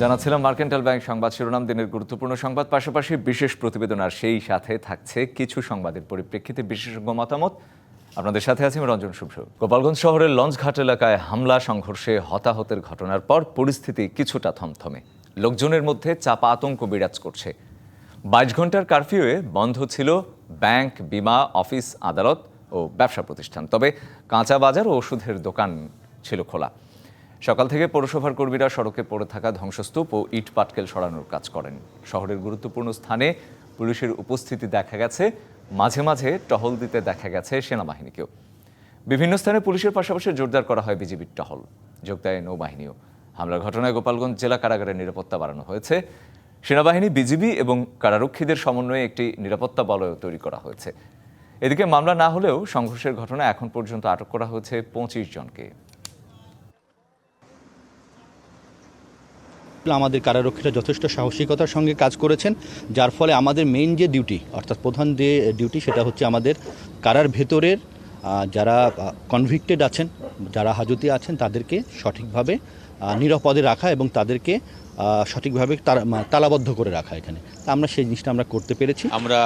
জানাচ্ছিলাম mercantile bank সংবাদ শিরোনাম দিনের গুরুত্বপূর্ণ সংবাদ, পাশাপাশি বিশেষ প্রতিবেদন, আর সেই সাথে থাকছে কিছু সংবাদের পরিপ্রেক্ষিতে বিশেষজ্ঞ মতামত। আপনাদের সাথে আছি আমি রঞ্জন শুভ্র। গোপালগঞ্জ শহরের লঞ্চঘাট এলাকায় হামলা সংঘর্ষে হতাহতের ঘটনার পর পরিস্থিতি কিছুটা থমথমে। লোকজনের মধ্যে চাপা আতঙ্ক বিরাজ করছে। 22 ঘন্টার কারফিউয়ে বন্ধ ছিল ব্যাংক, বিমা, অফিস, আদালত ও ব্যবসা প্রতিষ্ঠান। তবে কাঁচা বাজার ও ওষুধের দোকান ছিল খোলা। সকাল থেকে পৌরসভার কর্মীরা সড়কে পড়ে থাকা ধ্বংসস্তূপ ও ইট পাটকেল সরানোর কাজ করেন। শহরের গুরুত্বপূর্ণ স্থানে পুলিশের উপস্থিতি দেখা গেছে, মাঝে মাঝে টহল দিতে দেখা গেছে সেনাবাহিনীকেও। বিভিন্ন স্থানে পুলিশের পাশাপাশি জোরদার করা হয় বিজিবির টহল, যোগ দেয় নৌবাহিনীও। হামলার ঘটনায় গোপালগঞ্জ জেলা কারাগারের নিরাপত্তা বাড়ানো হয়েছে। সেনাবাহিনী, বিজিবি এবং কারারক্ষীদের সমন্বয়ে একটি নিরাপত্তা বলয় তৈরি করা হয়েছে। এদিকে মামলা না হলেও সংঘর্ষের ঘটনায় এখন পর্যন্ত আটক করা হয়েছে 25 জনকে। আমাদের কারারক্ষীরা যথেষ্ট সাহসিকতার সঙ্গে কাজ করেছেন, যার ফলে আমাদের মেইন যে ডিউটি, অর্থাৎ প্রধান যে ডিউটি, সেটা হচ্ছে আমাদের কারার ভেতরের যারা কনভিক্টেড আছেন, যারা হাজতে আছেন, তাদেরকে সঠিকভাবে নিরাপদে রাখা এবং তাদেরকে সঠিকভাবে তালাবদ্ধ করে রাখা। এখানে আমরা সেই জিনিসটা আমরা করতে পেরেছি। আমরা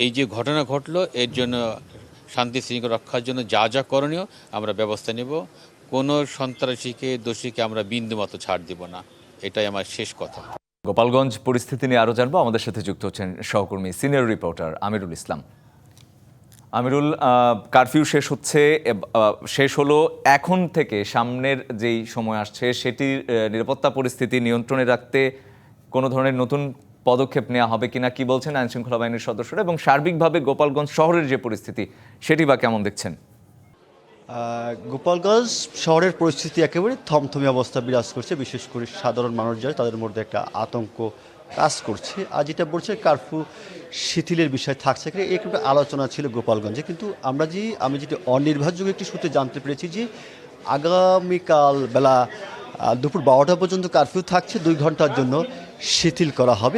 এই যে ঘটনা ঘটলো এর জন্য শান্তি শৃঙ্খলা রক্ষার জন্য যা যা করণীয় আমরা ব্যবস্থা নেব। কোনো সন্ত্রাসীকে, দোষীকে আমরা বিন্দুমাত্র ছাড় দিব না, এটাই আমার শেষ কথা। গোপালগঞ্জ পরিস্থিতি নিয়ে আরও জানবো। আমাদের সাথে যুক্ত হচ্ছেন সহকর্মী সিনিয়র রিপোর্টার আমিরুল ইসলাম। আমিরুল, কারফিউ শেষ হলো, এখন থেকে সামনের যেই সময় আসছে সেটির নিরাপত্তা পরিস্থিতি নিয়ন্ত্রণে রাখতে কোনো ধরনের নতুন পদক্ষেপ নেওয়া হবে কিনা, কি বলছেন আইনশৃঙ্খলা বাহিনীর সদস্যরা, এবং সার্বিকভাবে গোপালগঞ্জ শহরের যে পরিস্থিতি সেটি বা কেমন দেখছেন? গোপালগঞ্জ শহরের পরিস্থিতি একেবারে থমথমে অবস্থা বিরাজ করছে। বিশেষ করে সাধারণ মানুষ যারা, তাদের মধ্যে একটা আতঙ্ক কাজ করছে। আর যেটা বলছে কারফিউ শিথিলের বিষয় থাকছে, একটু আলোচনা ছিল গোপালগঞ্জে, কিন্তু আমি যেটা অনির্ভরযোগ্য একটি সূত্রে জানতে পেরেছি যে আগামীকাল বেলা দুপুর 12টা পর্যন্ত কারফিউ থাকছে, 2 ঘন্টার জন্য শিথিল করা হবে।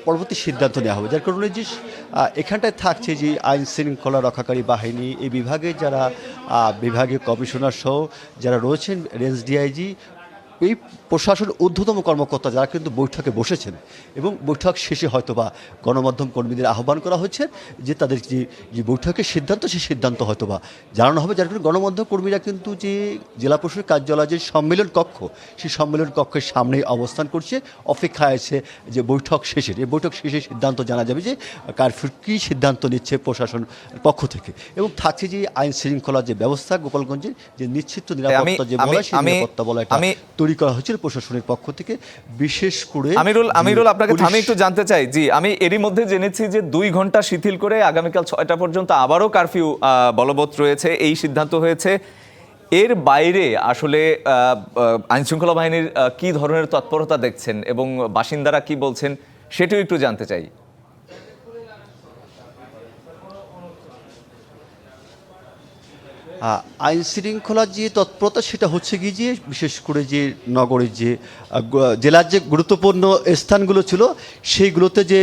পরবর্তী সিদ্ধান্ত নেওয়া হবে, যার কারণে যে এখানটায় থাকছে যে আইন শৃঙ্খলা রক্ষাকারী বাহিনী, এই বিভাগের যারা বিভাগীয় কমিশনার সহ যারা রয়েছেন, রেঞ্জ ডিআইজি, এই প্রশাসন ঊর্ধ্বতম কর্মকর্তা যারা কিন্তু বৈঠকে বসেছেন, এবং বৈঠক শেষে হয়তোবা গণমাধ্যম কর্মীদের আহ্বান করা হচ্ছে যে তাদের যে বৈঠকের সিদ্ধান্ত, সেই সিদ্ধান্ত হয়তোবা জানানো হবে। যার কারণে গণমাধ্যম কর্মীরা কিন্তু যে জেলা প্রশাসনের কার্যালয় যে সম্মেলন কক্ষ, সেই সম্মেলন কক্ষের সামনেই অবস্থান করছে, অপেক্ষায় আছে যে বৈঠক শেষের। এই বৈঠক শেষে সিদ্ধান্ত জানা যাবে যে কারফিউ কী সিদ্ধান্ত নিচ্ছে প্রশাসন পক্ষ থেকে, এবং থাকছে যে আইন শৃঙ্খলা যে ব্যবস্থা গোপালগঞ্জের যে নিশ্চিত নিরাপত্তা যে বলা, সেই নিরাপত্তা বলাটা তৈরি করা হচ্ছে প্রশাসনের পক্ষ থেকে। বিশেষ করে আমিরুল, আপনাকে থামে একটু জানতে চাই। জি, আমি এরই মধ্যে জেনেছি যে 2 ঘন্টা শিথিল করে আগামীকাল 6টা পর্যন্ত আবারও কারফিউ বলবৎ রয়েছে, এই সিদ্ধান্ত হয়েছে। এর বাইরে আসলে আইনশৃঙ্খলা বাহিনীর কি ধরনের তৎপরতা দেখছেন এবং বাসিন্দারা কি বলছেন সেটিও একটু জানতে চাই। আইন শৃঙ্খলার যে তৎপরতা, সেটা হচ্ছে কি যে বিশেষ করে যে নগরের যে জেলার যে গুরুত্বপূর্ণ স্থানগুলো ছিল, সেইগুলোতে যে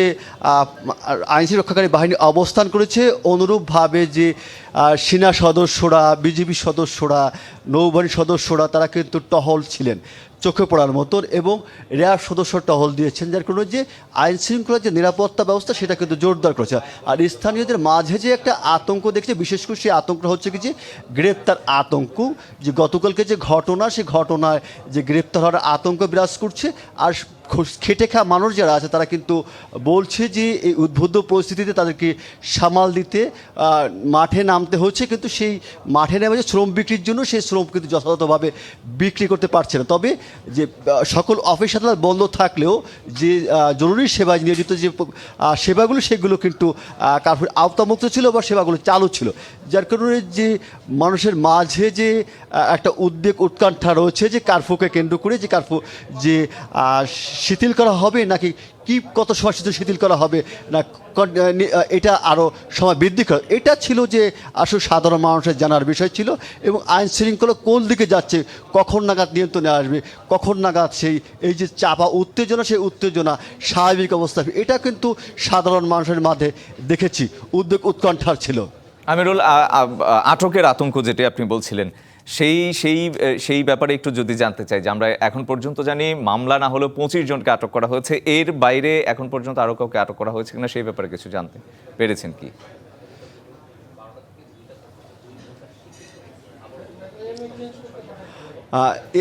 আইন রক্ষাকারী বাহিনী অবস্থান করেছে, অনুরূপভাবে যে সেনা সদস্যরা, বিজিবি সদস্যরা, নৌবাহিনীর সদস্যরা, তারা কিন্তু টহল ছিলেন চোখে পড়ার মতন, এবং র্যাব সদস্য টহল দিয়েছেন, যার কারণে যে আইন শৃঙ্খলার যে নিরাপত্তা ব্যবস্থা সেটা কিন্তু জোরদার করেছে। আর স্থানীয়দের মাঝে যে একটা আতঙ্ক দেখছে, বিশেষ করে সেই আতঙ্কটা হচ্ছে কি যে গ্রেপ্তার আতঙ্ক, যে গতকালকে যে ঘটনা, সেই ঘটনায় যে গ্রেপ্তার হওয়ার আতঙ্ক বিরাজ করছে। আর খেটে খাওয়া মানুষ যারা আছে, তারা কিন্তু বলছে যে এই উদ্বুদ্ধ পরিস্থিতিতে তাদেরকে সামাল দিতে মাঠে নামতে হচ্ছে, কিন্তু সেই মাঠে নেমে যে শ্রম বিক্রির জন্য, সেই শ্রম কিন্তু যথাযথভাবে বিক্রি করতে পারছে না। তবে যে সকল অফিস আদালত বন্ধ থাকলেও যে জরুরি সেবায় নিয়োজিত যে সেবাগুলো, সেগুলো কিন্তু কারফিউর আওতামুক্ত ছিল বা সেবাগুলো চালু ছিল, যার কারণে যে মানুষের মাঝে যে একটা উদ্বেগ, উৎকণ্ঠা রয়েছে যে কারফিউকে কেন্দ্র করে, যে কারফিউ যে শিথিল করা হবে নাকি কত সময় শিথিল করা হবে না, এটা আরও সময় বৃদ্ধি করা, এটা ছিল যে আসলে সাধারণ মানুষের জানার বিষয় ছিল। এবং আইন শৃঙ্খলা কোন দিকে যাচ্ছে, কখন নাগাদ নিয়ন্ত্রণে আসবে, কখন নাগাদ এই যে চাপা উত্তেজনা, সেই উত্তেজনা স্বাভাবিক অবস্থা, এটা কিন্তু সাধারণ মানুষের মাঝে দেখেছি উদ্বেগ, উৎকণ্ঠার ছিল। আমিরুল, আটকের আতঙ্ক যেটি আপনি বলছিলেন, সেই সেই সেই ব্যাপারে একটু যদি জানতে চাই যে আমরা এখন পর্যন্ত জানি মামলা না হলেও 25 জনকে আটক করা হয়েছে, এর বাইরে এখন পর্যন্ত আরও কাউকে আটক করা হয়েছে কিনা সেই ব্যাপারে কিছু জানতে পেরেছেন কি?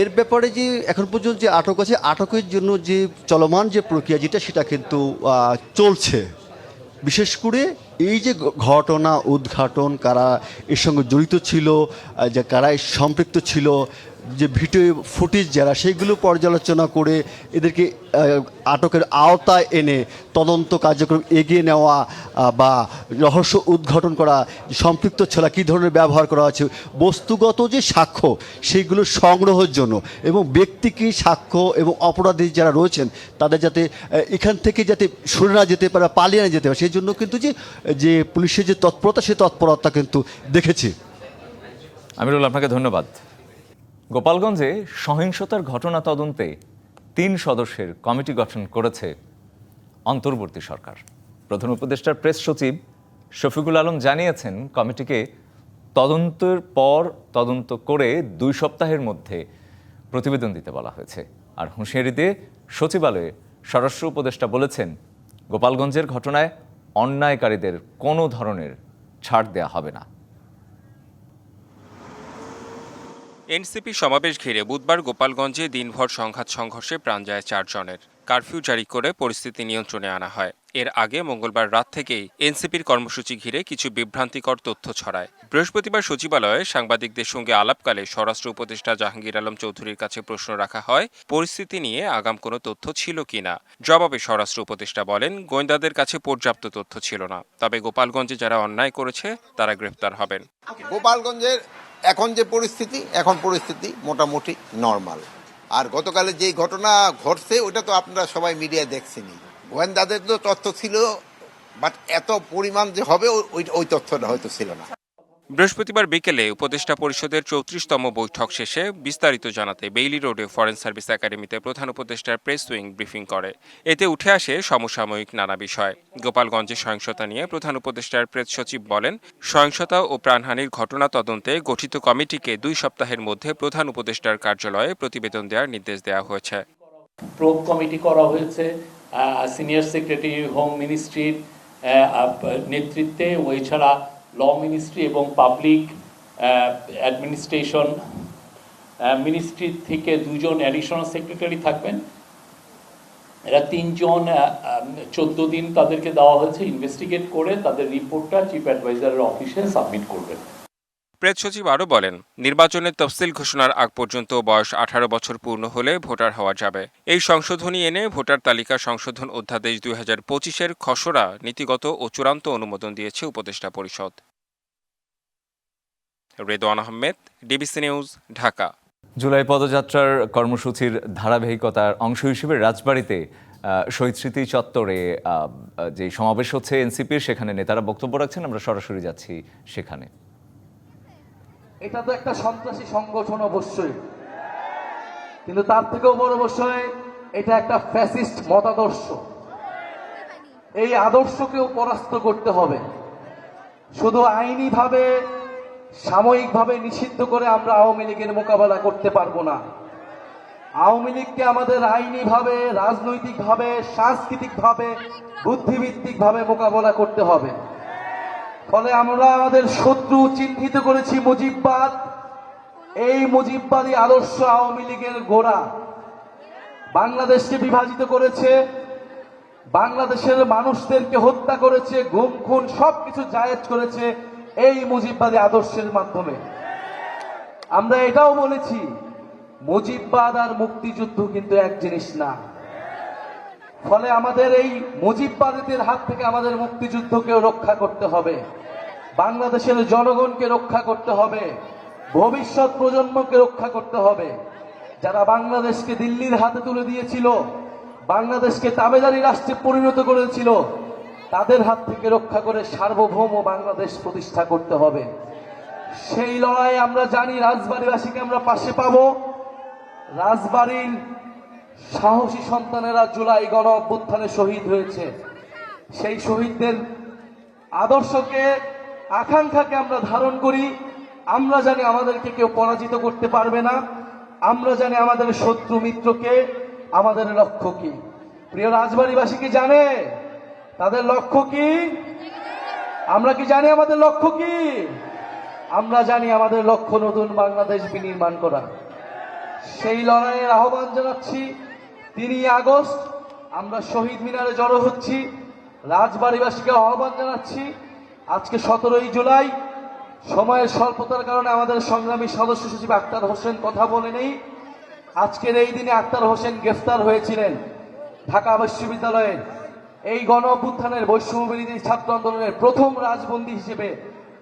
এর ব্যাপারে যে এখন পর্যন্ত যে আটক আছে, আটকের জন্য যে চলমান যে প্রক্রিয়া সেটা কিন্তু চলছে। বিশেষ করে এই যে ঘটনা উদ্ঘাটন, কারা এর সঙ্গে জড়িত ছিল, যে কারা সম্পৃক্ত ছিল, যে ভিডিও ফুটেজ যারা, সেইগুলো পর্যালোচনা করে এদেরকে আটকের আওতায় এনে তদন্ত কার্যক্রম এগিয়ে নেওয়া বা রহস্য উদ্ঘাটন করা, সম্পৃক্ত ছিল কী ধরনের ব্যবহার করা আছে, বস্তুগত যে সাক্ষ্য সেইগুলো সংগ্রহের জন্য, এবং ব্যক্তিকে সাক্ষ্য এবং অপরাধী যারা রয়েছেন তাদের যাতে এখান থেকে যাতে সরে না যেতে পারে, পালিয়ে না যেতে পারে, সেই জন্য কিন্তু যে পুলিশের যে তৎপরতা, সেই তৎপরতা কিন্তু দেখেছি। আমিরুল, আপনাকে ধন্যবাদ। গোপালগঞ্জে সহিংসতার ঘটনা তদন্তে 3 সদস্যের কমিটি গঠন করেছে অন্তর্বর্তী সরকার। প্রধান উপদেষ্টার প্রেস সচিব শফিকুল আলম জানিয়েছেন, কমিটিকে তদন্তের পর তদন্ত করে 2 সপ্তাহের মধ্যে প্রতিবেদন দিতে বলা হয়েছে। আর হুঁশিয়ারি দিয়ে সচিবালয়ে স্বরাষ্ট্র উপদেষ্টা বলেছেন, গোপালগঞ্জের ঘটনায় অন্যায়কারীদের কোনো ধরনের ছাড় দেওয়া হবে না। এনসিপি সমাবেশ ঘিরে বুধবার গোপালগঞ্জে দিনভর সংঘর্ষে প্রাণ যায় 4 জনের। কারফিউ জারি করে পরিস্থিতি নিয়ন্ত্রণে আনা হয়। এর আগে মঙ্গলবার রাত থেকেই এনসিপির কর্মসূচি ঘিরে কিছু বিভ্রান্তিকর তথ্য ছড়ায়। বৃহস্পতিবার সচিবালয়ে সাংবাদিকদের সঙ্গে আলাপকালে স্বরাষ্ট্র উপদেষ্টা জাহাঙ্গীর আলম চৌধুরীর কাছে প্রশ্ন রাখা হয়, পরিস্থিতি নিয়ে আগাম কোনো তথ্য ছিল কিনা। জবাবে স্বরাষ্ট্র উপদেষ্টা বলেন, গোয়েন্দাদের কাছে পর্যাপ্ত তথ্য ছিল না, তবে গোপালগঞ্জে যারা অন্যায় করেছে তারা গ্রেফতার হবেন। গোপালগঞ্জের এখন যে পরিস্থিতি মোটামুটি নর্মাল। আর গতকালে যেই ঘটনা ঘটছে ওটা তো আপনারা সবাই মিডিয়ায় দেখছেনই। গোয়েন্দাদের তো তথ্য ছিল, বাট এত পরিমাণ যে হবে ওই তথ্যটা হয়তো ছিল না। বৃহস্পতিবার বিকেলে উপদেষ্টা পরিষদের 34তম বৈঠক শেষে বিস্তারিত জানাতে বেইলি রোডে ফরেন সার্ভিস একাডেমিতে প্রধান উপদেষ্টার প্রেস উইং ব্রিফিং করে। এতে উঠে আসে সমসাময়িক নানা বিষয়। গোপালগঞ্জে সহিংসতা নিয়ে প্রধান উপদেষ্টার প্রেস সচিব বলেন, সহিংসতা ও প্রাণহানির ঘটনা তদন্তে গঠিত কমিটিকে 2 সপ্তাহের মধ্যে প্রধান উপদেষ্টার কার্যালয়ে প্রতিবেদন দেওয়ার নির্দেশ দেওয়া হয়েছে। প্রোব কমিটি করা হয়েছে সিনিয়র সেক্রেটারি হোম মিনিস্ট্রির নেতৃত্বে, এছাড়া ল মিনিস্ট্রি এবং পাবলিক অ্যাডমিনিস্ট্রেশন মিনিস্ট্রি থেকে 2 জন অ্যাডিশনাল সেক্রেটারি থাকবেন। এরা 3 জন 14 দিন তাদেরকে দেওয়া হয়েছে ইনভেস্টিগেট করে তাদের রিপোর্টটা চিফ অ্যাডভাইজারের অফিসে সাবমিট করবেন। প্রেস সচিব আরও বলেন, নির্বাচনের তফসিল ঘোষণার আগ পর্যন্ত বয়স 18 বছর পূর্ণ হলে ভোটার হওয়া যাবে। এই সংশোধনী এনে ভোটার তালিকা সংশোধন অধ্যাদেশ 2025-এর খসড়া নীতিগত ও চূড়ান্ত অনুমোদন দিয়েছে উপদেষ্টা পরিষদ। Redwan Ahmed, DBC news, Dhaka. July পদযাত্রার কর্মসূচির ধারাবাহিকতার অংশ হিসেবে রাজবাড়ীতে শহীদ স্মৃতি চত্বরে যে সমাবেশ হচ্ছে এনসিপির, সেখানে নেতারা বক্তব্য রাখছেন। আমরা সরাসরি যাচ্ছি সেখানে। এটা তো একটা সন্ত্রাসী সংগঠন অবশ্যই, কিন্তু তার থেকেও বড় বিষয় এটা একটা ফ্যাসিস্ট মতাদর্শ। এই আদর্শকেও পরাস্ত করতে হবে। শুধু আইনিভাবে সাময়িকভাবে নিষিদ্ধ করে আমরা আওয়ামী লীগের মোকাবেলা করতে পারবো না। আওয়ামী লীগকে আমাদের আইনিভাবে, রাজনৈতিকভাবে, সাংস্কৃতিকভাবে, বুদ্ধিভিত্তিকভাবে মোকাবেলা করতে হবে। ফলে আমরা আমাদের শত্রু চিহ্নিত করেছি মুজিববাদ। এই মুজিববাদী আদর্শ আওয়ামী লীগের গোড়া। বাংলাদেশকে বিভাজিত করেছে, বাংলাদেশের মানুষদেরকে হত্যা করেছে, গুম খুন সবকিছু জায়েজ করেছে এই মুজিববাদী আদর্শের মাধ্যমে। আমরা এটাও বলেছি, মুজিববাদ আর মুক্তিযুদ্ধ কিন্তু এক জিনিস না। ফলে আমাদের এই মুজিববাদীদের হাত থেকে আমাদের মুক্তিযুদ্ধকেও রক্ষা করতে হবে, বাংলাদেশের জনগণকে রক্ষা করতে হবে, ভবিষ্যৎ প্রজন্মকে রক্ষা করতে হবে। যারা বাংলাদেশকে দিল্লির হাতে তুলে দিয়েছিল, বাংলাদেশকে তাবেদারি রাষ্ট্রে পরিণত করেছিল, তাদের হাত থেকে রক্ষা করে সার্বভৌম বাংলাদেশ প্রতিষ্ঠা করতে হবে। সেই লড়াই আমরা জানি, রাজবাড়ীবাসীকে আমরা পাশে পাবো। রাজবাড়ীর সাহসী সন্তানেরা জুলাই গণ অভ্যুত্থানে শহীদ হয়েছে। সেই শহীদদের আদর্শকে, আকাঙ্ক্ষাকে আমরা ধারণ করি, আমরা জানি আমাদেরকে কেউ পরাজিত করতে পারবে না, আমরা জানি আমাদের শত্রু মিত্রকে, আমাদের লক্ষ্য কি। প্রিয় রাজবাড়ীবাসী কি জানে তাদের লক্ষ্য কি? আমরা কি জানি আমাদের লক্ষ্য কি? আমরা জানি আমাদের লক্ষ্য নতুন বাংলাদেশ বিনির্মাণ করা। সেই লড়াইয়ের আহ্বান জানাচ্ছি। 3 আগস্ট আমরা শহীদ মিনারে জড়ো হচ্ছি। রাজবাড়ীবাসীকে আহ্বান জানাচ্ছি, আজকে 17 জুলাই, সময়ের স্বল্পতার কারণে আমাদের সংগ্রামী সদস্য সচিব আক্তার হোসেন কথা বলে নেই। আজকের এই দিনে আক্তার হোসেন গ্রেফতার হয়েছিলেন ঢাকা বিশ্ববিদ্যালয়ের এই গণ অভ্যুত্থানের বৈষম্য বিরোধী ছাত্র আন্দোলনের প্রথম রাজবন্দী হিসেবে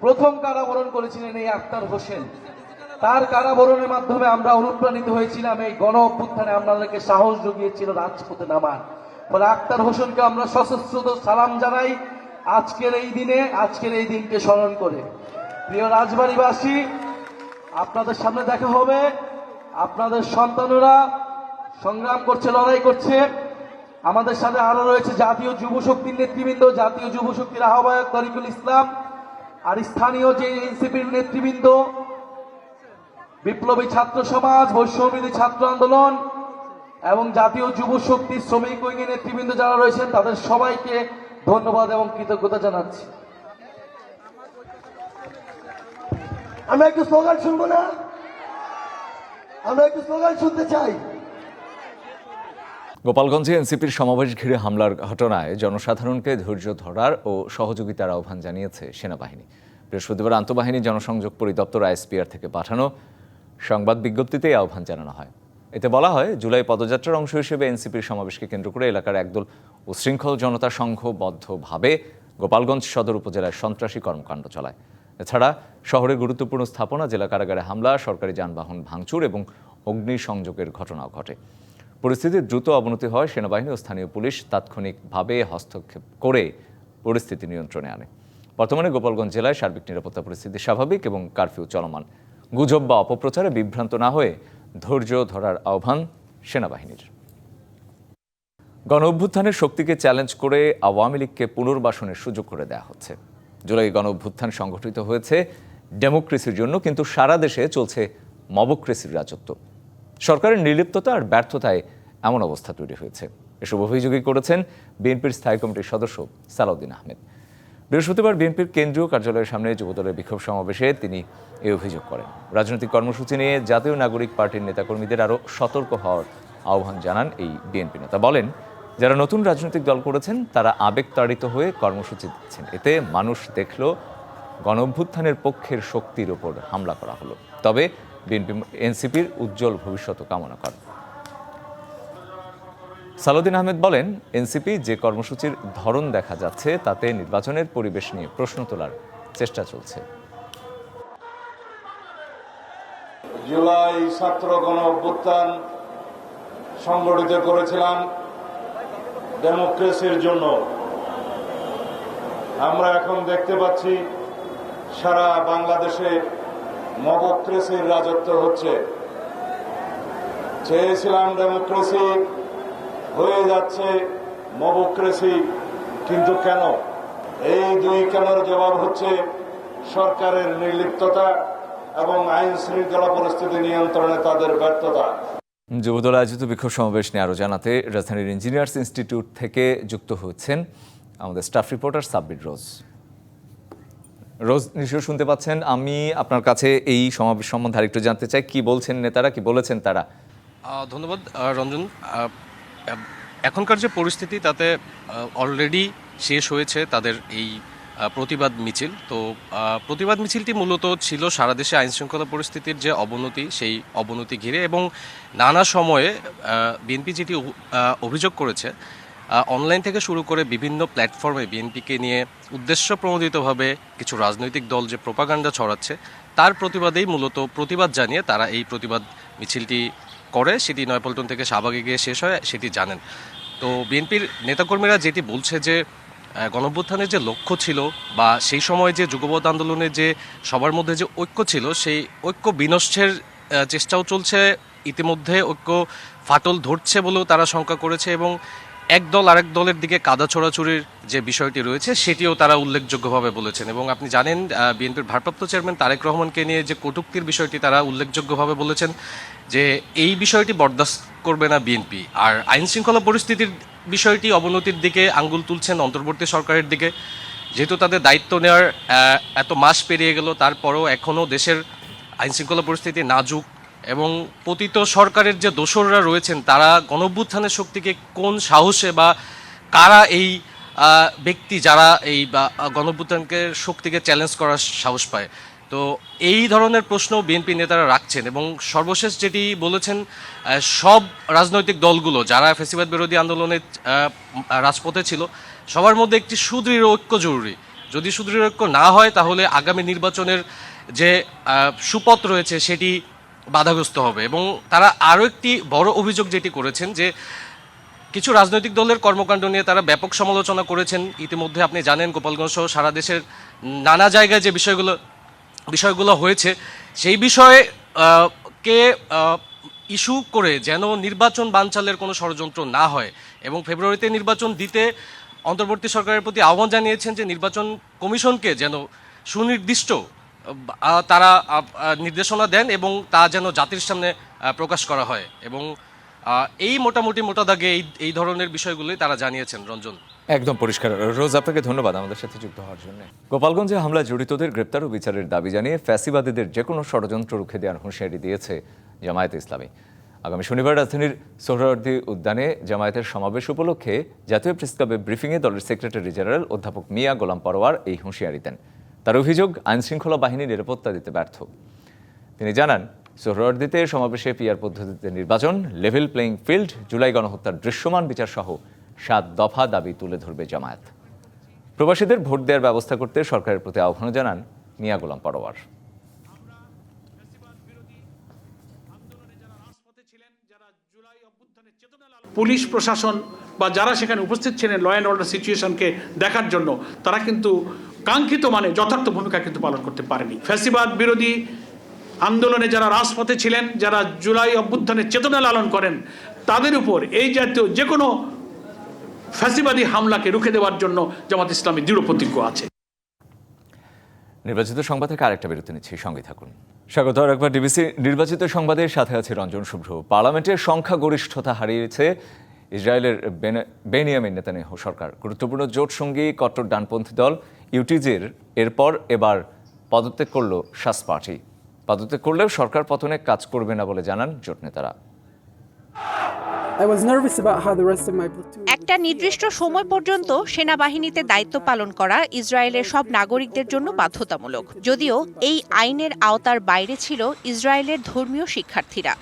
প্রথম কারাবরণ করেছিলেন এই আক্তার হোসেন। তার কারাবরণের মাধ্যমে আমরা অনুপ্রাণিত হয়েছিলাম, এই গণ অভ্যুত্থানে আমাদেরকে সাহস জুগিয়েছিল রাজপথে নামার। ফলে আক্তার হোসেনকে আমরা সশস্ত্র সালাম জানাই আজকের এই দিনে, আজকের এই দিনকে স্মরণ করে। প্রিয় রাজবাড়ীবাসী, আপনাদের সামনে দেখা হবে, আপনাদের সন্তানরা সংগ্রাম করছে, লড়াই করছে। আমাদের সাথে আরো রয়েছে জাতীয় যুব শক্তির নেতৃবৃন্দ, জাতীয় যুব শক্তির আহ্বায়ক তরিকুল ইসলাম, আর স্থানীয় যে এনসিপির নেতৃবৃন্দ, বিপ্লবী ছাত্র সমাজ, বৈষম্যবিরোধী ছাত্র আন্দোলন এবং জাতীয় যুব শক্তি শ্রমিক উইংয়ের নেতৃবৃন্দ যারা রয়েছেন, তাদের সবাইকে ধন্যবাদ এবং কৃতজ্ঞতা জানাচ্ছি। আমরা একটু স্লোগান শুনবো না? আমরা একটু স্লোগান শুনতে চাই। গোপালগঞ্জে এনসিপির সমাবেশ ঘিরে হামলার ঘটনায় জনসাধারণকে ধৈর্য ধরার ও সহযোগিতার আহ্বান জানিয়েছে সেনাবাহিনী। বৃহস্পতিবার আন্তঃবাহিনী জনসংযোগ পরিদপ্তর আইএসপিআর থেকে পাঠানো সংবাদ বিজ্ঞপ্তিতে এই আহ্বান জানানো হয়। এতে বলা হয়, জুলাই পদযাত্রার অংশ হিসেবে এনসিপির সমাবেশকে কেন্দ্র করে এলাকার একদল উশৃঙ্খল জনতা সংঘবদ্ধভাবে গোপালগঞ্জ সদর উপজেলায় সন্ত্রাসী কর্মকাণ্ড চালায়। এছাড়া শহরের গুরুত্বপূর্ণ স্থাপনা, জেলা কারাগারে হামলা, সরকারি যানবাহন ভাঙচুর এবং অগ্নিসংযোগের ঘটনাও ঘটে। পরিস্থিতির দ্রুত অবনতি হয়, সেনাবাহিনী ও স্থানীয় পুলিশ তাৎক্ষণিকভাবে হস্তক্ষেপ করে পরিস্থিতি নিয়ন্ত্রণে আনে। বর্তমানে গোপালগঞ্জ জেলায় সার্বিক নিরাপত্তা পরিস্থিতি স্বাভাবিক এবং কারফিউ চলমান। গুজব বা অপপ্রচারে বিভ্রান্ত না হয়ে ধৈর্য ধরার আহ্বান সেনাবাহিনীর। গণ অভ্যুত্থানের শক্তিকে চ্যালেঞ্জ করে আওয়ামী লীগকে পুনর্বাসনের সুযোগ করে দেওয়া হচ্ছে। জুলাই গণ অভ্যুত্থান সংগঠিত হয়েছে ডেমোক্রেসির জন্য, কিন্তু সারা দেশে চলছে মবক্রেসির রাজত্ব। সরকারের নির্লিপ্ততা আর ব্যর্থতায় এমন অবস্থা তৈরি হয়েছে। এসব অভিযোগই করেছেন বিএনপির স্থায়ী কমিটির সদস্য সালাউদ্দিন আহমেদ। বৃহস্পতিবার বিএনপির কেন্দ্রীয় কার্যালয়ের সামনে যুবদলের বিক্ষোভ সমাবেশে তিনি এই অভিযোগ করেন। রাজনৈতিক কর্মসূচি নিয়ে জাতীয় নাগরিক পার্টির নেতাকর্মীদের আরও সতর্ক হওয়ার আহ্বান জানান এই বিএনপি নেতা। বলেন, যারা নতুন রাজনৈতিক দল করেছেন তারা আবেগতাড়িত হয়ে কর্মসূচি দিচ্ছেন। এতে মানুষ দেখল গণ অভ্যুত্থানের পক্ষের শক্তির ওপর হামলা করা হলো। তবে বিএনপি এনসিপির উজ্জ্বল ভবিষ্যৎ কামনা করে। সালাউদ্দিন আহমেদ বলেন, এনসিপি যে কর্মসূচির ধরন দেখা যাচ্ছে তাতে নির্বাচনের পরিবেশ নিয়ে প্রশ্ন তোলার চেষ্টা চলছে। জুলাই ছাত্র গণ অভ্যুত্থান সংগঠিত করেছিলাম ডেমোক্রেসির জন্য। আমরা এখন দেখতে পাচ্ছি সারা বাংলাদেশে মবক্রেসির রাজত্ব হচ্ছে। চেয়েছিলাম ডেমোক্রেসি, হয়ে যাচ্ছে মবক্রেসি। কিন্তু কেন? এই দুই কেনর জবাব হচ্ছে সরকারের নির্লিপ্ততা এবং আইন শৃঙ্খলা পরিস্থিতি নিয়ন্ত্রণে তাদের ব্যর্থতা। যুবদল আয়োজিত বিক্ষোভ সমাবেশ নিয়ে আরও জানাতে রাজধানীর ইঞ্জিনিয়ার্স ইনস্টিটিউট থেকে যুক্ত হচ্ছেন আমাদের স্টাফ রিপোর্টার সাব্বির রোজ। রোজ, নিশ্চয় শুনতে পাচ্ছেন। আমি আপনার কাছে এই সমাবেশ সম্বন্ধে আরেকটু জানতে চাই, কি বলছেন নেতারা, কি বলেছেন তারা? ধন্যবাদ রঞ্জন। এখনকার যে পরিস্থিতি তাতে অলরেডি শেষ হয়েছে তাদের এই প্রতিবাদ মিছিল। তো প্রতিবাদ মিছিলটি মূলত ছিল সারা দেশে আইন শৃঙ্খলা পরিস্থিতির যে অবনতি, সেই অবনতি ঘিরে, এবং নানা সময়ে বিএনপি যেটি অভিযোগ করেছে, অনলাইন থেকে শুরু করে বিভিন্ন প্ল্যাটফর্মে বিএনপিকে নিয়ে উদ্দেশ্য প্রণোদিতভাবে কিছু রাজনৈতিক দল যে প্রোপাগান্ডা ছড়াচ্ছে, তার প্রতিবাদেই মূলত প্রতিবাদ জানিয়ে তারা এই প্রতিবাদ মিছিলটি করে। সেটি নয়াপল্টন থেকে শাহবাগে গিয়ে শেষ হয়, সেটি জানেন। তো বিএনপির নেতাকর্মীরা যেটি বলছে যে গণঅভ্যুত্থানের যে লক্ষ্য ছিল বা সেই সময় যে যুগপৎ আন্দোলনের যে সবার মধ্যে যে ঐক্য ছিল, সেই ঐক্য বিনষ্টের চেষ্টাও চলছে। ইতিমধ্যে ঐক্য ফাটল ধরছে বলেও তারা শঙ্কা করেছে, এবং এক দল আরেক দলের দিকে কাদা ছোড়াছুড়ির যে বিষয়টি রয়েছে সেটিও তারা উল্লেখযোগ্যভাবে বলেছেন। এবং আপনি জানেন বিএনপির ভারপ্রাপ্ত চেয়ারম্যান তারেক রহমানকে নিয়ে যে কটূক্তির বিষয়টি তারা উল্লেখযোগ্যভাবে বলেছেন যে এই বিষয়টি বরদাস্ত করবে না বিএনপি। আর আইন শৃঙ্খলা পরিস্থিতির বিষয়টি অবনতির দিকে আঙ্গুল তুলছেন অন্তর্বর্তী সরকারের দিকে, যেহেতু তাদের দায়িত্ব নেওয়ার এত মাস পেরিয়ে গেল, তারপরও এখনও দেশের আইন শৃঙ্খলা পরিস্থিতি নাজুক এবং পতিত সরকারের যে দোসররা রয়েছেন তারা গণঅভ্যুত্থানের শক্তিকে কোন সাহসে বা কারা এই ব্যক্তি যারা এই গণঅভ্যুত্থানকে শক্তিকে চ্যালেঞ্জ করার সাহস পায়। তো এই ধরনের প্রশ্ন বিএনপি নেতারা রাখছেন এবং সর্বশেষ যেটি বলেছেন সব রাজনৈতিক দলগুলো যারা ফ্যাসিবাদ বিরোধী আন্দোলনে রাজপথে ছিল সবার মধ্যে একটি সুদৃঢ় ঐক্য জরুরি। যদি সুদৃঢ় ঐক্য না হয় তাহলে আগামী নির্বাচনের যে সুপথ রয়েছে সেটি বাধাগ্রস্ত হবে। এবং তারা আরও একটি বড় অভিযোগ যেটি করেছেন যে কিছু রাজনৈতিক দলের কর্মকাণ্ড নিয়ে তারা ব্যাপক সমালোচনা করেছেন। ইতিমধ্যে আপনি জানেন গোপালগঞ্জ সহ সারা দেশের নানা জায়গায় যে বিষয়গুলো হয়েছে সেই বিষয়ে কে ইস্যু করে যেন নির্বাচন বানচালের কোনো ষড়যন্ত্র না হয় এবং ফেব্রুয়ারিতে নির্বাচন দিতে অন্তর্বর্তী সরকারের প্রতি আহ্বান জানিয়েছেন যে নির্বাচন কমিশনকে যেন সুনির্দিষ্ট তারা নির্দেশনা দেন এবং তা যেন জাতির সামনে প্রকাশ করা হয়। এবং এই মোটা দাগে এই ধরনের বিষয়গুলোই তারা জানিয়েছেন। রঞ্জন, একদম পরিষ্কার। রোজ, আপনাকে ধন্যবাদ আমাদের সাথে যুক্ত হওয়ার জন্য। গোপালগঞ্জে হামলায় জড়িতদের গ্রেপ্তার ও বিচারের দাবি জানিয়ে ফ্যাসিবাদীদের যে কোনো ষড়যন্ত্র রুখে দেওয়ার হুঁশিয়ারি দিয়েছে জামায়াতে ইসলামী। আগামী শনিবার রাজধানীর সোহরাওয়ার্দী উদ্যানে জামায়াতের সমাবেশ উপলক্ষে জাতীয় প্রেসক্লাবে ব্রিফিংয়ে দলের সেক্রেটারি জেনারেল অধ্যাপক মিয়া গোলাম পরোয়ার এই হুঁশিয়ারি দেন। তার অভিযোগ আইনশৃঙ্খলা বাহিনী নিরাপত্তা দিতে ব্যর্থ। তিনি জানান, সোহরাওয়ার্দীতে সমাবেশে পিআর পদ্ধতিতে নির্বাচন, লেভেল প্লেইং ফিল্ড, জুলাই গণহত্যার দৃশ্যমান বিচার সহ 7 দফা দাবি তুলে ধরবে জামায়াত। প্রবাসীদের ভোট দেওয়ার ব্যবস্থা করতে সরকারের প্রতি আহ্বান জানান মিয়া গোলাম পরোয়ার। পুলিশ প্রশাসন বা যারা সেখানে উপস্থিত ছিলেন ল অ্যান্ড অর্ডার সিচুয়েশনকে দেখার জন্য তারা কিন্তু কাঙ্ক্ষিত মানে যথার্থ ভূমিকা কিন্তু পালন করতে পারেনি। ফ্যাসিবাদ বিরোধী আন্দোলনে যারা রাজপথে ছিলেন, যারা জুলাই অভ্যুত্থানের চেতনা লালন করেন, তাদের উপর এই জাতীয় যে কোনো ফ্যাসিবাদী হামলাকে রুখে দেওয়ার জন্য জামাত ইসলামী দৃঢ় প্রতিজ্ঞ আছে। নির্বাচিত সংবাদ থেকে আরেকটা বিরতি নিচ্ছি, সঙ্গে থাকুন। স্বাগত আরেকবার ডিবিসি নির্বাচিত সংবাদের সাথে আছে রঞ্জন শুভ্র। পার্লামেন্টের সংখ্যাগরিষ্ঠতা হারিয়েছে ইসরায়েলের বেনিয়ামিন নেতানিয়াহু সরকার। গুরুত্বপূর্ণ জোট সঙ্গী কট্টর ডানপন্থী দল ইউটিজির এরপর এবার পদত্যাগ করল শাস পার্টি। পদত্যাগ করলেও সরকার পতনে কাজ করবে না বলে জানান জোট নেতারা। একটা নির্দিষ্ট সময় পর্যন্ত সেনাবাহিনীতে দায়িত্ব পালন করা ইসরায়েলের সব নাগরিকদের জন্য বাধ্যতামূলক, যদিও এই আইনের আওতার বাইরে ছিল ইসরায়েলের ধর্মীয় শিক্ষার্থীরা।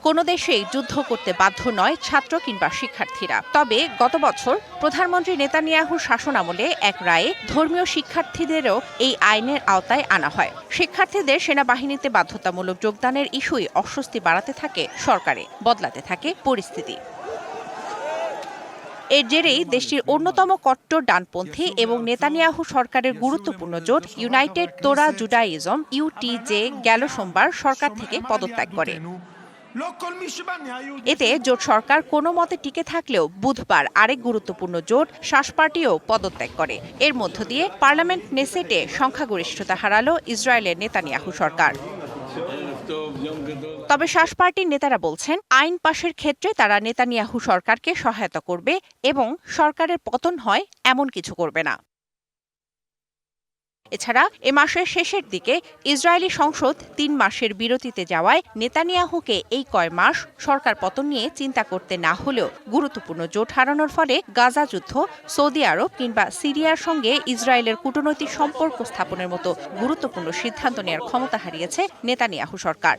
কোনো দেশেই যুদ্ধ করতে বাধ্য নয় ছাত্র কিংবা শিক্ষার্থীরা। তবে গত বছর প্রধানমন্ত্রী নেতানিয়াহুর শাসনামলে এক রায়ে ধর্মীয় শিক্ষার্থীদেরও এই আইনের আওতায় আনা হয়। শিক্ষার্থীদের সেনাবাহিনীতে বাধ্যতামূলক যোগদানের ইস্যুই অস্বস্তি বাড়াতে থাকে সরকারে, বদলাতে থাকে পরিস্থিতি। এর জেরেই দেশটির অন্যতম কট্টর ডানপন্থী এবং নেতানিয়াহু সরকারের গুরুত্বপূর্ণ জোট ইউনাইটেড তোরা জুডাইজম ইউটিজে গেল সোমবার সরকার থেকে পদত্যাগ করে। এতে জোট সরকার কোনো মতে টিকে থাকলেও বুধবার আরেক গুরুত্বপূর্ণ জোট শাস পার্টিও পদত্যাগ করে। এর মধ্য দিয়ে পার্লামেন্ট নেসেটে সংখ্যাগরিষ্ঠতা হারালো ইসরায়েলের নেতানিয়াহু সরকার। তবে শাস পার্টির নেতারা বলছেন, আইন পাশের ক্ষেত্রে তারা নেতানিয়াহু সরকারকে সহায়তা করবে এবং সরকারের পতন হয় এমন কিছু করবে না। এছাড়া এ মাসের শেষের দিকে ইসরায়েলি সংসদ 3 মাসের বিরতিতে যাওয়ায় নেতানিয়াহুকে এই কয় মাস সরকার পতন নিয়ে চিন্তা করতে না হলেও গুরুত্বপূর্ণ জোট হারানোর ফলে গাজা যুদ্ধ, সৌদি আরব কিংবা সিরিয়ার সঙ্গে ইসরায়েলের কূটনৈতিক সম্পর্ক স্থাপনের মতো গুরুত্বপূর্ণ সিদ্ধান্ত নেওয়ার ক্ষমতা হারিয়েছে নেতানিয়াহু সরকার।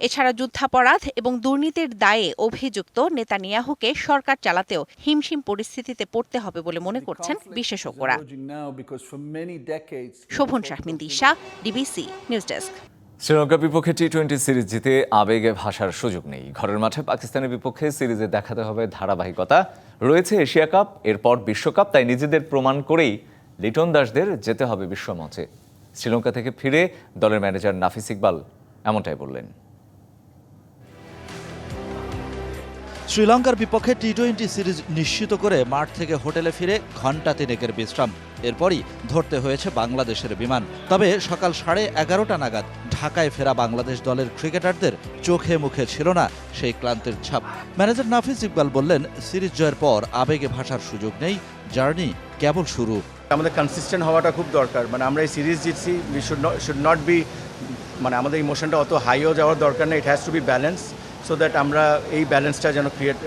এছাড়া যুদ্ধাপরাধ এবং দুর্নীতির দায়ে অভিযুক্ত নেতানিয়াহুকে সরকার চালাতেও হিমশিম পরিস্থিতিতে পড়তে হবে বলে মনে করছেন বিশেষজ্ঞরা। শোভন শাহমিন দিশা, ডিবিসি নিউজ ডেস্ক। শ্রীলঙ্কার বিপক্ষে টি-20 সিরিজ জিতে আবেগে ভাসার সুযোগ নেই। ঘরের মাঠে পাকিস্তানের বিপক্ষে সিরিজে দেখাতে হবে ধারাবাহিকতা। রয়েছে এশিয়া কাপ, এরপর বিশ্বকাপ, তাই নিজেদের প্রমাণ করেই লিটন দাসদের যেতে হবে বিশ্বমঞ্চে। শ্রীলঙ্কা থেকে ফিরে দলের ম্যানেজার নাফিস ইকবাল এমনটাই বললেন। শ্রীলঙ্কার বিপক্ষে টি-20 সিরিজ নিশ্চিত করে মাঠ থেকে হোটেলে ফিরে ঘণ্টা 3 বিশ্রাম। এরপরই ধরতে হয়েছে বাংলাদেশের বিমান। তবে সকাল 11:30 নাগাদ ঢাকায় ফেরা বাংলাদেশ দলের ক্রিকেটারদের চোখে মুখে ছিল না সেই ক্লান্তির ছাপ। ম্যানেজার নাফিস ইকবাল বললেন, সিরিজ জয়ের পর আবেগে ভাসার সুযোগ নেই, জার্নি কেবল শুরু। আমাদের কনসিস্টেন্ট হওয়াটা খুব দরকার। আমরা এই সিরিজ জিতছি, উই শুড নট বি, আমাদের ইমোশনটা অত হাইও যাওয়ার দরকার নেই। It has to be balance, so that আমরা এই ব্যালেন্সটা যেন ক্রিয়েট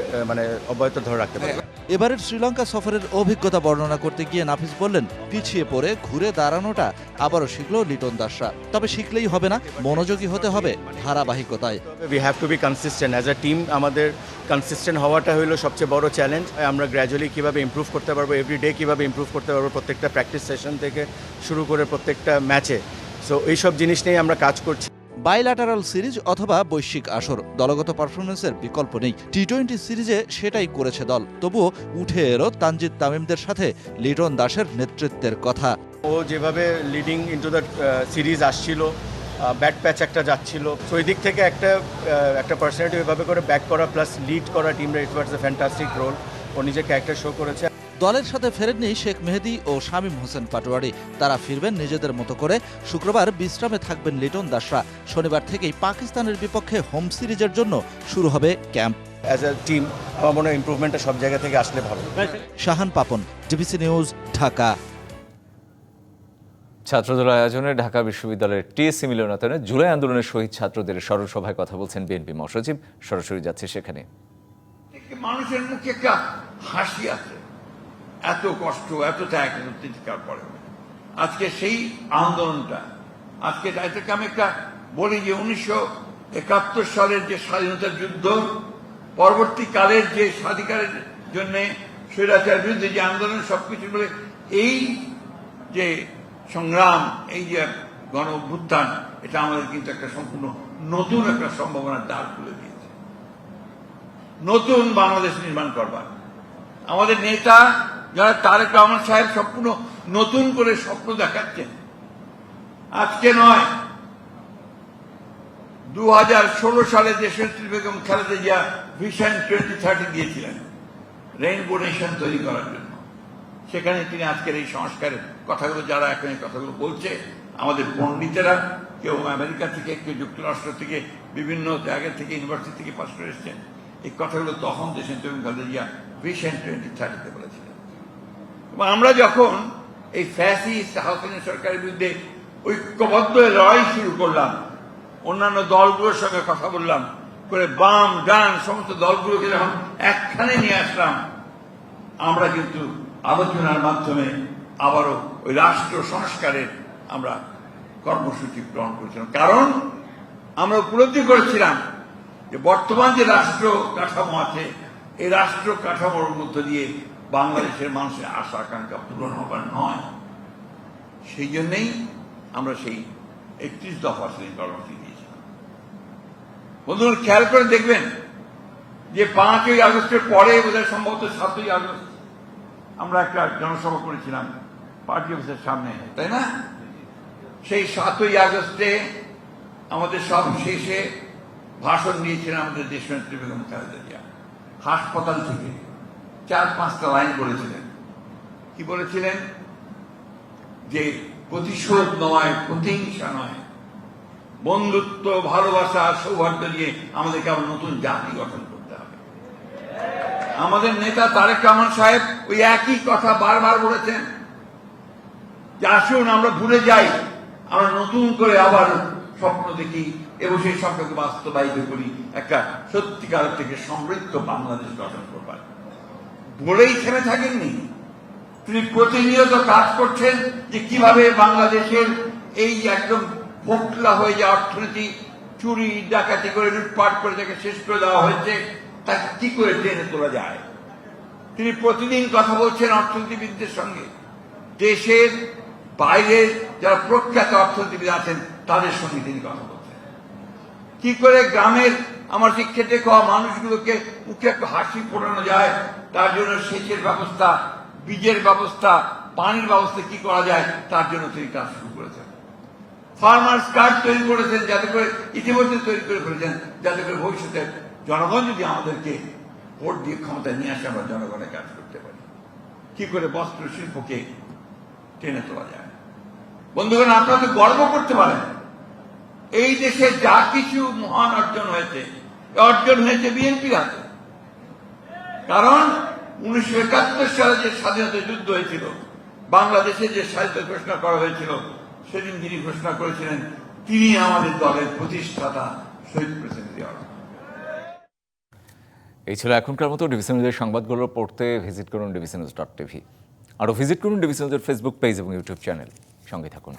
অব্যাহত ধরে রাখতে পারি। এবারের শ্রীলঙ্কা সফরের অভিজ্ঞতা বর্ণনা করতে গিয়ে নাফিস বললেন, পিছিয়ে পড়ে ঘুরে দাঁড়ানোটা আবারও শিখল লিটন দাসরা। তবে শিখলেই হবে না, মনোযোগী হতে হবে ধারাবাহিকতায়। We have to B consistent as a team. আমাদের কনসিস্টেন্ট হওয়াটা হলো সবচেয়ে বড় চ্যালেঞ্জ। আমরা গ্র্যাজুয়ালি কীভাবে ইমপ্রুভ করতে পারবো, এভরিডে কীভাবে ইমপ্রুভ করতে পারবো, প্রত্যেকটা প্র্যাকটিস সেশন থেকে শুরু করে প্রত্যেকটা ম্যাচে। সো এইসব জিনিস নিয়ে আমরা কাজ করছি। বাইল্যাটারাল সিরিজ অথবা বৈশ্বিক আসর, দলগত পারফরমেন্সের বিকল্প নেই। টি-20 সিরিজে সেটাই করেছে দল। তবুও উঠে এলো তানজিদ তামিমদের সাথে লিটন দাসের নেতৃত্বের কথা। ও যেভাবে লিডিং ইনটু দ্য সিরিজ আসছিল, ব্যাট প্যাচ একটা যাচ্ছিল, তো ওই দিক থেকে একটা পার্সোনালিটি এভাবে করে ব্যাক করা প্লাস লিড করা টিমরা, ইট ওয়াজ এ ফ্যান্টাস্টিক রোল। ও নিজে ক্যারেক্টার শো করেছে। দলের সাথে ফেরেননি শেখ মেহেদী ও শামীম হোসেন পাটোয়ারি। তারা ফিরবেন নিজেদের মতো করে। শুক্রবার বিশ্রামে থাকবেন লিটন দাসরা। শনিবার থেকেই পাকিস্তানের বিপক্ষে হোম সিরিজের জন্য শুরু হবে ক্যাম্প। অ্যাজ এ টিম আমার মনে হয় ইমপ্রুভমেন্টটা সব জায়গা থেকে আসলে ভালো। Shahan Papon, DBC news, Dhaka. ছাত্রদল আয়োজনে ঢাকা বিশ্ববিদ্যালয়ের টিএসসি মিলনায়তনে জুলাই আন্দোলনের শহীদ ছাত্রদের স্মরণ সভায় কথা বলছেন বিএনপি মহাসচিব। সরাসরি যাচ্ছে সেখানে। মানুষের মুখে একটা হাসি আছে, এত কষ্ট, এত ত্যাগ, চিৎকার করে আজকে সেই আন্দোলনটা, আজকে এটাকে আমি একটা বলি যে 1971 সালের যে স্বাধীনতার যুদ্ধ, পরবর্তীকালের যে স্বাধিকারের জন্য স্বৈরাচারের বিরুদ্ধে যে আন্দোলন, সবকিছু বলে এই যে সংগ্রাম, এই যে গণ অভ্যুত্থান, এটা আমাদের কিন্তু একটা সম্পূর্ণ নতুন একটা সম্ভাবনার দ্বার খুলে দিয়েছে, নতুন বাংলাদেশ নির্মাণ করবার। আমাদের নেতা যারা তারেক রহমান সাহেব সম্পূর্ণ নতুন করে স্বপ্ন দেখাচ্ছেন। আজকে নয়, 2016 সালে দেশনেত্রী বেগম খালেদা জিয়া ভিশন 2030 দিয়েছিলেন রেইনবো নেশন তৈরি করার জন্য। সেখানে তিনি আজকের এই সংস্কারের কথাগুলো, যারা এখন এই কথাগুলো বলছে, আমাদের পণ্ডিতেরা, কেউ আমেরিকা থেকে, কেউ যুক্তরাষ্ট্র থেকে, বিভিন্ন জায়গা থেকে, ইউনিভার্সিটি থেকে পাশ করে এসছেন, এই কথাগুলো তখন দেশনেত্রী বেগম খালেদা জিয়া ভিশন 2030 বলেছিলেন। এবং আমরা যখন এই ফ্যাসিস্ট হাসিনা সরকারের বিরুদ্ধে ঐক্যবদ্ধ লড়াই শুরু করলাম, অন্যান্য দলগুলোর সঙ্গে কথা বললাম করে, বাম ডান সমস্ত দলগুলোকে যখন একখানে নিয়ে আসলাম, আমরা কিন্তু আলোচনার মাধ্যমে আবারও ওই রাষ্ট্র সংস্কারের আমরা কর্মসূচি গ্রহণ করেছিলাম। কারণ আমরা উপলব্ধি করেছিলাম যে বর্তমান যে রাষ্ট্র কাঠামো আছে, এই রাষ্ট্র কাঠামোর মধ্য দিয়ে বাংলাদেশের মানুষের আশা আকাঙ্ক্ষা পূরণ হবার নয়। সেই জন্যই আমরা সেই 31 দফা শ্রেণী কর্মসূচি দিয়েছিলাম। বন্ধুরা খেয়াল করে দেখবেন যে 5ই আগস্টের পরে, বোধহয় সম্ভবত 7ই আগস্ট, আমরা একটা জনসভা করেছিলাম পার্টি অফিসের সামনে, তাই না? সেই 7ই আগস্টে আমাদের সব শেষে ভাষণ দিয়েছিলেন আমাদের দেশনেত্রী বেগম খালেদা জিয়া। হাসপাতাল থেকে 4-5টা লাইন বলেছিলেন। কি বলেছিলেন? যে প্রতিশোধ নয়, প্রতিহিংসা নয়, বন্ধুত্ব, ভালোবাসা, সৌহার্দ্য দিয়ে আমাদেরকে আবার নতুন জাতি গঠন করতে হবে। আমাদের নেতা তারেক রহমান সাহেব ওই একই কথা বারবার বলেছেন যে আসুন আমরা ভুলে যাই, আমরা নতুন করে আবার স্বপ্ন দেখি এবং সেই স্বপ্নকে বাস্তবায়িত করি, একটা সত্যিকার থেকে সমৃদ্ধ বাংলাদেশ গঠন করবার। বলেই থেমে থাকেননি, তিনি প্রতিনিয়ত কাজ করছেন যে কিভাবে বাংলাদেশের এই একদম ফোকলা হয়ে যাওয়া অর্থনীতি, চুরি ডাকাতি করে, লুটপাট করে যাকে শেষ করে দেওয়া হয়েছে, তাকে কি করে টেনে তোলা যায়। তিনি প্রতিদিন কথা বলছেন অর্থনীতিবিদদের সঙ্গে, দেশের বাইরের যারা প্রখ্যাত অর্থনীতিবিদ আছেন তাদের সঙ্গে তিনি কথা বলছেন। কি করে গ্রামের আমার সেই খেটে খাওয়া মানুষগুলোকে মুখে একটু হাসি ফোটানো যায়, তার জন্য সেচের ব্যবস্থা, বীজের ব্যবস্থা, পানির ব্যবস্থা কি করা যায়, তার জন্য তিনি কাজ শুরু করেছেন। ফার্মার্স কার্ড তৈরি করেছেন, যাতে করে ইতিমধ্যে তৈরি করে ফেলেছেন, যাতে করে ভবিষ্যতে জনগণ যদি আমাদেরকে ভোট দিয়ে ক্ষমতা নিয়ে আসে আমরা জনগণের কাজ করতে পারি, কি করে বস্ত্র শিল্পকে টেনে তোলা যায়। বন্ধুগণ, আপনারা তো গর্ব করতে পারেন এই দেশে যা কিছু মহান অর্জন হয়েছে বিএনপির হাতে। কারণ 1971 সালে যে স্বাধীনতা যুদ্ধ হয়েছিল, বাংলাদেশে যে স্বাধীনতা ঘোষণা করা হয়েছিল, সেদিন যিনি ঘোষণা করেছিলেন তিনি আমাদের দলের প্রতিষ্ঠাতা শহীদ প্রেসিডেন্ট জিয়া রহমান। এই ছিল এখনকার মতো ডিবিসি নিউজের সংবাদগুলো পড়তে ভিজিট করুন dbcnews.tv। আরও ভিজিট করুন ডিবিসি নিউজের ফেসবুক পেজ এবং ইউটিউব চ্যানেল। সঙ্গে থাকুন।